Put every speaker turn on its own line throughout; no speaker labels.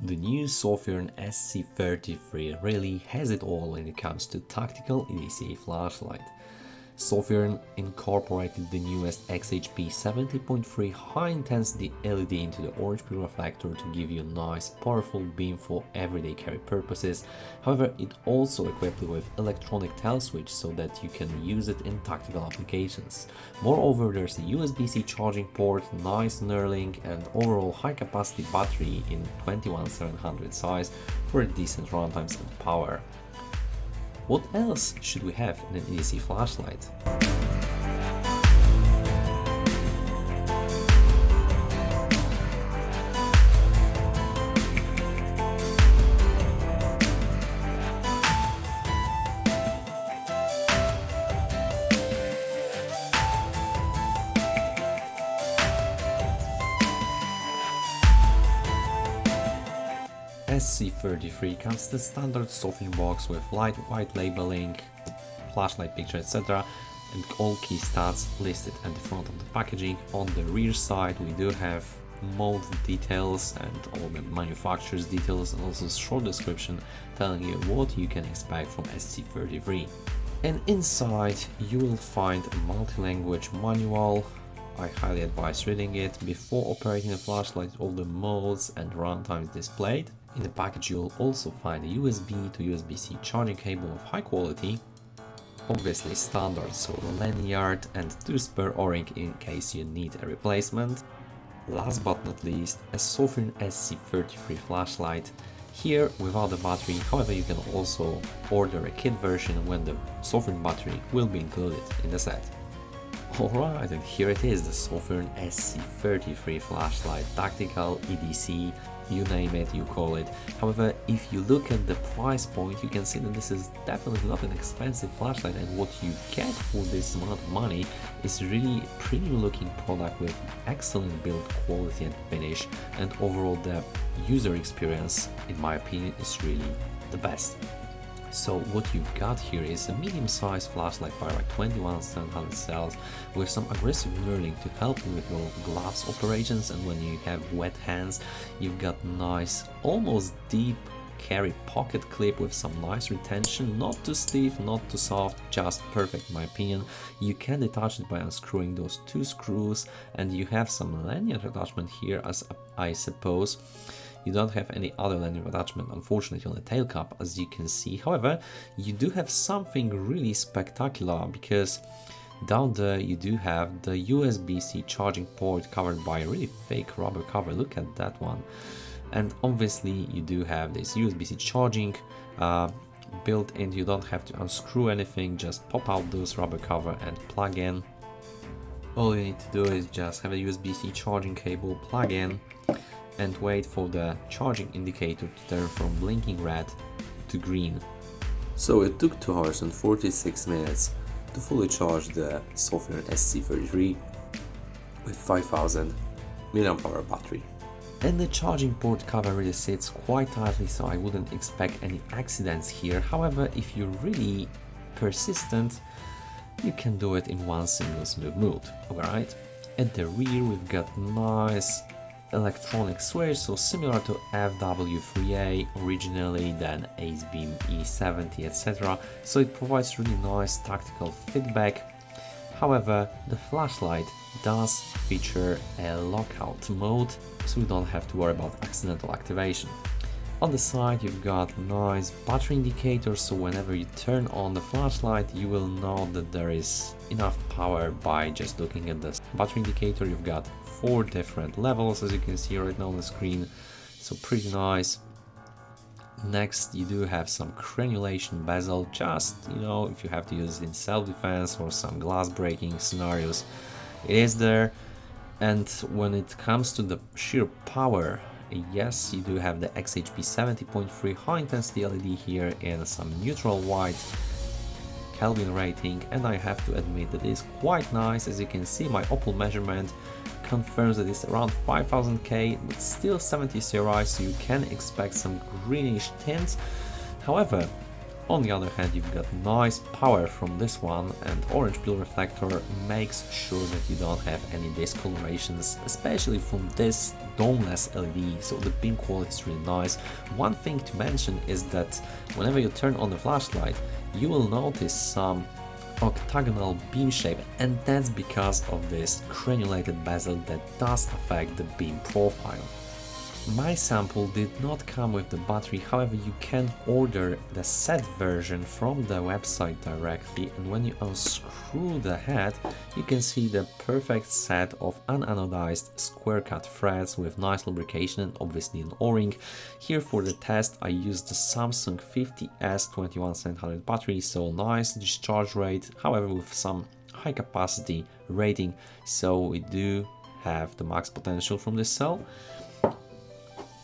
The new Sofirn SC33 really has it all when it comes to tactical EDC flashlight. Sofirn incorporated the newest XHP70.3 high intensity LED into the orange peel reflector to give you a nice powerful beam for everyday carry purposes. However, it also equipped it with electronic tailswitch so that you can use it in tactical applications. Moreover, there's a USB-C charging port, nice knurling and overall high capacity battery in 21700 size for a decent runtimes and power. What else should we have in an EDC flashlight? SC33 comes the standard Sofirn box with light white labeling, flashlight picture, etc. and all key stats listed at the front of the packaging. On the rear side we do have mode details and all the manufacturer's details and also a short description telling you what you can expect from SC33. And inside you will find a multi-language manual. I highly advise reading it before operating a flashlight. All the modes and runtimes displayed. In the package you'll also find a USB to USB-C charging cable of high quality, obviously standard, so lanyard and 2 spare O-ring in case you need a replacement. Last but not least, a Sofirn SC33 flashlight, here without the battery. However, you can also order a kit version when the Sofirn battery will be included in the set. Alright, and here it is, the Sofirn SC33 flashlight, tactical, EDC, you name it, you call it. However, if you look at the price point, you can see that this is definitely not an expensive flashlight, and what you get for this amount of money is really a premium looking product with excellent build quality and finish, and overall the user experience, in my opinion, is really the best. So what you've got here is a medium-sized flashlight fired by 21700 cells with some aggressive knurling to help you with your gloves operations, and when you have wet hands you've got nice, almost deep carry pocket clip with some nice retention, not too stiff, not too soft, just perfect in my opinion. You can detach it by unscrewing those 2 screws, and you have some lanyard attachment here, as I suppose. You don't have any other lanyard attachment, unfortunately, on the tail cap, as you can see. However, you do have something really spectacular, because down there you do have the USB-C charging port covered by a really fake rubber cover. Look at that one. And obviously you do have this USB-C charging built in. You don't have to unscrew anything, just pop out those rubber cover and plug in. All you need to do is just have a USB-C charging cable, plug in, and wait for the charging indicator to turn from blinking red to green. So it took 2 hours and 46 minutes to fully charge the Sofirn SC33 with 5000 mAh battery. And the charging port cover really sits quite tightly, so I wouldn't expect any accidents here. However, if you're really persistent, you can do it in one single smooth move. Alright, at the rear we've got nice electronic switch, so similar to FW3A originally, then AceBeam E70, etc. So it provides really nice tactical feedback. However, the flashlight does feature a lockout mode, so you don't have to worry about accidental activation. On the side you've got nice battery indicators, so whenever you turn on the flashlight you will know that there is enough power by just looking at the battery indicator. You've got 4 different levels, as you can see right now on the screen, so pretty nice. Next, you do have some crenulation bezel, just, you know, if you have to use it in self-defense or some glass breaking scenarios, it is there. And when it comes to the sheer power, yes, you do have the XHP70.3 high intensity LED here in some neutral white Kelvin rating, and I have to admit that it is quite nice. As you can see, my Opal measurement confirms that it's around 5000 K, but still 70 CRI, so you can expect some greenish tints. However, On the other hand, you've got nice power from this one, and orange blue reflector makes sure that you don't have any discolorations, especially from this domeless LED, so the beam quality is really nice. One thing to mention is that whenever you turn on the flashlight, you will notice some octagonal beam shape, and that's because of this granulated bezel that does affect the beam profile. My sample did not come with the battery, however you can order the set version from the website directly, and when you unscrew the head you can see the perfect set of unanodized square cut threads with nice lubrication and obviously an o-ring. Here for the test I used the Samsung 50S21700 battery, so nice discharge rate, however with some high capacity rating, so we do have the max potential from this cell.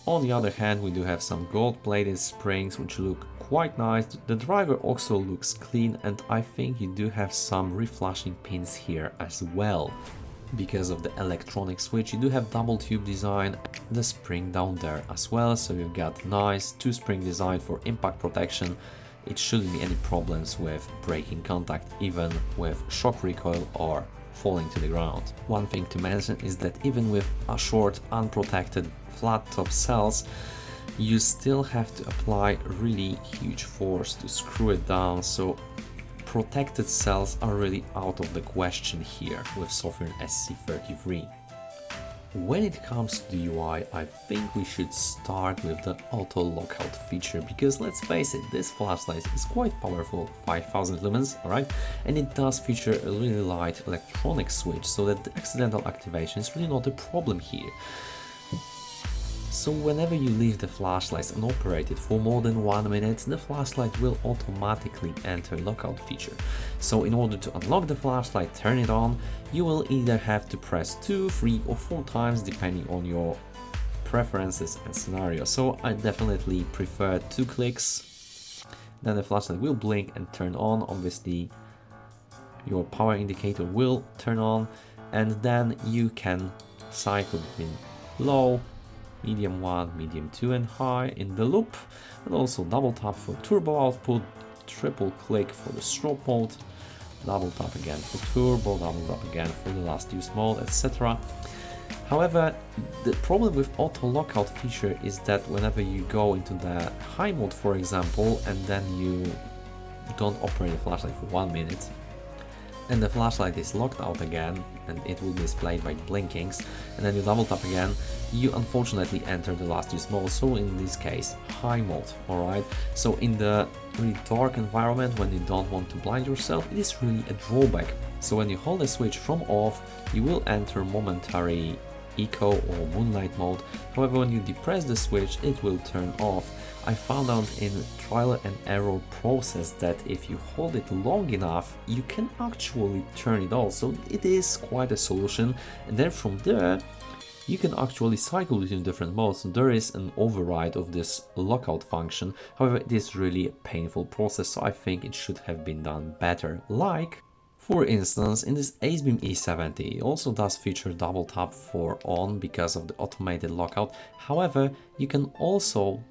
On the other hand, we do have some gold-plated springs which look quite nice. The driver also looks clean, and I think you do have some reflashing pins here as well. Because of the electronic switch, you do have double tube design, the spring down there as well, so you've got nice two-spring design for impact protection. It shouldn't be any problems with breaking contact, even with shock recoil or falling to the ground. One thing to mention is that even with a short unprotected flat top cells, you still have to apply really huge force to screw it down, so protected cells are really out of the question here with Sofirn SC33. When it comes to the UI, I think we should start with the auto lockout feature, because let's face it, this flashlight is quite powerful, 5000 lumens, alright, and it does feature a really light electronic switch, so that the accidental activation is really not a problem here. So whenever you leave the flashlight unoperated for more than 1 minute, the flashlight will automatically enter lockout feature. So in order to unlock the flashlight, turn it on, you will either have to press 2, 3 or 4 times depending on your preferences and scenario. So I definitely prefer 2 clicks, then the flashlight will blink and turn on. Obviously your power indicator will turn on, and then you can cycle between low, medium 1, medium 2 and high in the loop, and also double tap for turbo output, triple click for the strobe mode, double tap again for turbo, double tap again for the last use mode, etc. However, the problem with auto lockout feature is that whenever you go into the high mode, for example, and then you don't operate the flashlight for 1 minute, and the flashlight is locked out again, and it will be displayed by blinkings, and then you double tap again, you unfortunately enter the last use mode, so in this case high mode, alright. So in the really dark environment, when you don't want to blind yourself, it is really a drawback. So when you hold the switch from off, you will enter momentary eco or moonlight mode, however when you depress the switch it will turn off. I found out in trial and error process that if you hold it long enough, you can actually turn it off, so it is quite a solution, and then from there you can actually cycle between different modes. So there is an override of this lockout function, however it is really a painful process, so I think it should have been done better. Like for instance, in this AceBeam E70, it also does feature double tap for on because of the automated lockout. However, you can also,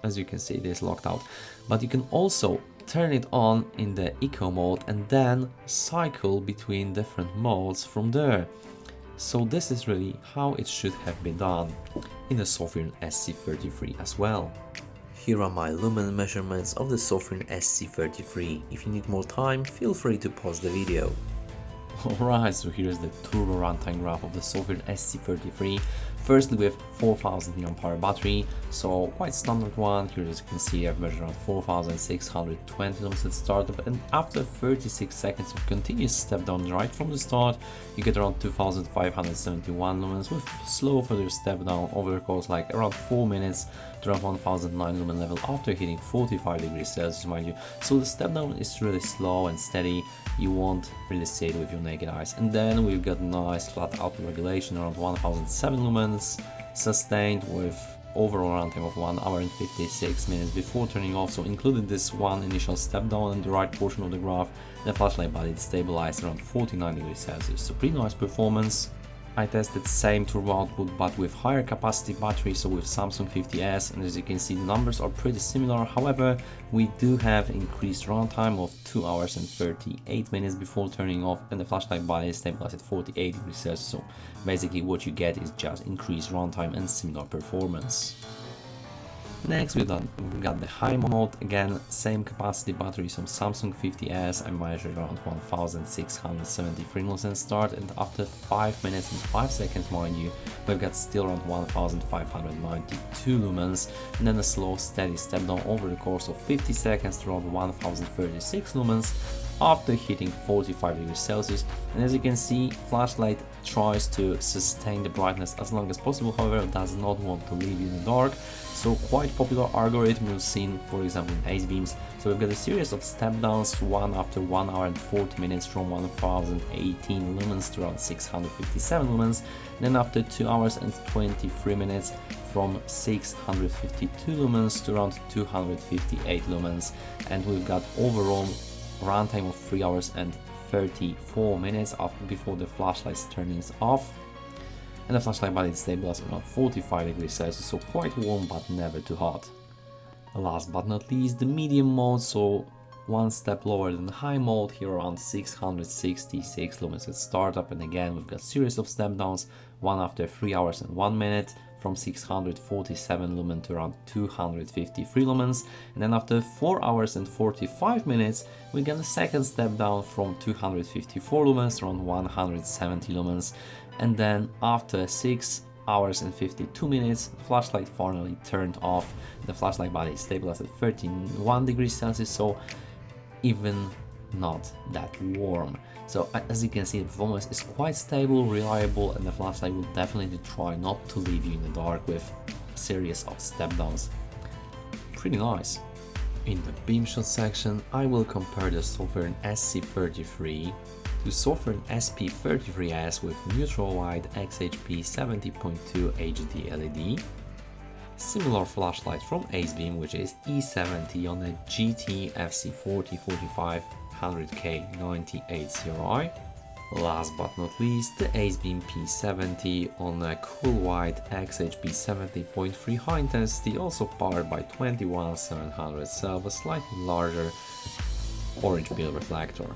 as you can see, it is locked out, but you can also turn it on in the eco mode and then cycle between different modes from there. So this is really how it should have been done in the Sofirn SC33 as well. Here are my lumen measurements of the Sofirn SC33. If you need more time, feel free to pause the video. Alright, so here's the turbo runtime graph of the Sofirn SC33. Firstly, we have 4000 mAh battery, so quite standard one. Here, as you can see, I've measured around 4620 lumens at startup, and after 36 seconds of continuous step down right from the start, you get around 2571 lumens with slow further step down over the course like around 4 minutes to around 1009 lumen level after hitting 45 degrees Celsius, mind you. So the step down is really slow and steady. You won't really see it with your naked eyes. And then we've got nice flat output regulation around 1007 lumens, sustained with overall runtime of 1 hour and 56 minutes before turning off. So including this one initial step down in the right portion of the graph, the flashlight body stabilized around 49 degrees Celsius. So pretty nice performance. I tested same turbo output but with higher capacity battery, so with Samsung 50S, and as you can see the numbers are pretty similar. However, we do have increased runtime of 2 hours and 38 minutes before turning off, and the flashlight body is stabilized at 48 degrees Celsius, so basically what you get is just increased runtime and similar performance. Next we got the high mode, again same capacity battery, so Samsung 50S, I measured around 1673 milliamps start, and after 5 minutes and 5 seconds, mind you, we've got still around 1592 lumens, and then a slow steady step down over the course of 50 seconds to around 1036 lumens after hitting 45 degrees Celsius. And as you can see, flashlight tries to sustain the brightness as long as possible, however does not want to leave you in the dark. So quite popular algorithm you've seen, for example, in Ace Beams. So we've got a series of step downs, one after 1 hour and 40 minutes from 1018 lumens to around 657 lumens, and then after 2 hours and 23 minutes from 652 lumens to around 258 lumens, and we've got overall runtime of 3 hours and 34 minutes before the flashlight turns off, and the flashlight body is stabilized around 45 degrees Celsius, so quite warm but never too hot. Last but not least, the medium mode, so one step lower than the high mode, here around 666 lumens at startup, and again we've got series of step downs, one after 3 hours and 1 minute from 647 lumen to around 253 lumens, and then after 4 hours and 45 minutes we get a second step down from 254 lumens to around 170 lumens, and then after 6 hours and 52 minutes, flashlight finally turned off. The flashlight body is stabilized at 31 degrees Celsius, so even not that warm. So as you can see, the performance is quite stable, reliable, and the flashlight will definitely try not to leave you in the dark with a series of step downs. Pretty nice. In the Beamshot section, I will compare the Sofirn SC33 to Sofirn SP33S with neutral white XHP70.2 HD LED, similar flashlight from Ace Beam, which is E70 on a GT FC4045 100K 98CRI. Last but not least, the Ace Beam P70 on a cool white XHP70.3 high intensity, also powered by 21700 cell, a slightly larger orange bill reflector.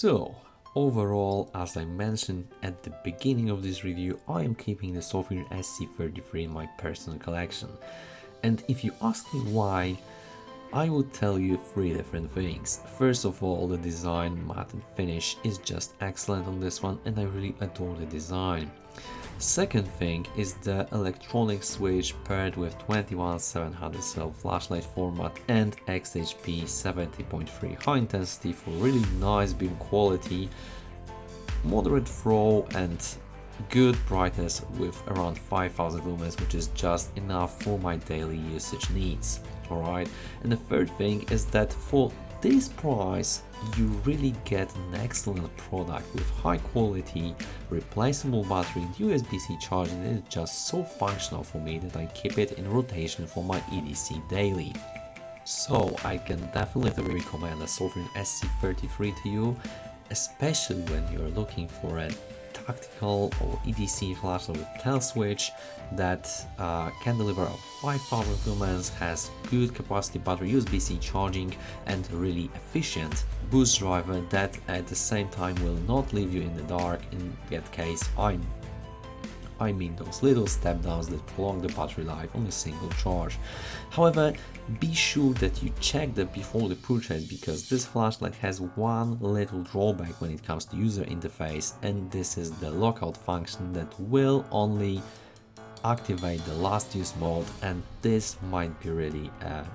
So, overall, as I mentioned at the beginning of this review, I am keeping the Sofirn SC33 in my personal collection. And if you ask me why, I would tell you three different things. First of all, the design, matte and finish is just excellent on this one, and I really adore the design. Second thing is the electronic switch paired with 21700 cell flashlight format and XHP70.3 high intensity for really nice beam quality, moderate throw and good brightness with around 5000 lumens, which is just enough for my daily usage needs. Alright, and the third thing is that for this price you really get an excellent product with high quality replaceable battery and USB-C charging. It is just so functional for me that I keep it in rotation for my EDC daily. So I can definitely recommend the Sofirn SC33 to you, especially when you're looking for a tactical or EDC flashlight with tailswitch that can deliver up 5000 lumens, has good capacity battery, USB-C charging and really efficient boost driver that at the same time will not leave you in the dark. In that case, I mean those little step downs that prolong the battery life on a single charge. However, be sure that you check that before the purchase, because this flashlight has one little drawback when it comes to user interface, and this is the lockout function that will only activate the last use mode, and this might be really a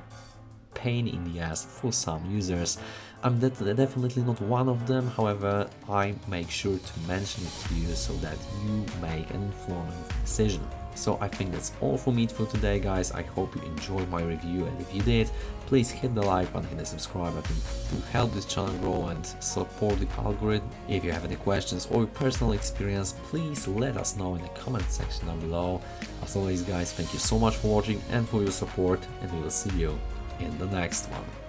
pain in the ass for some users. I'm definitely not one of them, however I make sure to mention it to you so that you make an informed decision. So I think that's all for me for today, guys. I hope you enjoyed my review, and if you did, please hit the like button, hit the subscribe button to help this channel grow and support the algorithm. If you have any questions or personal experience, please let us know in the comment section down below. As always, guys, thank you so much for watching and for your support, and we will see you in the next one.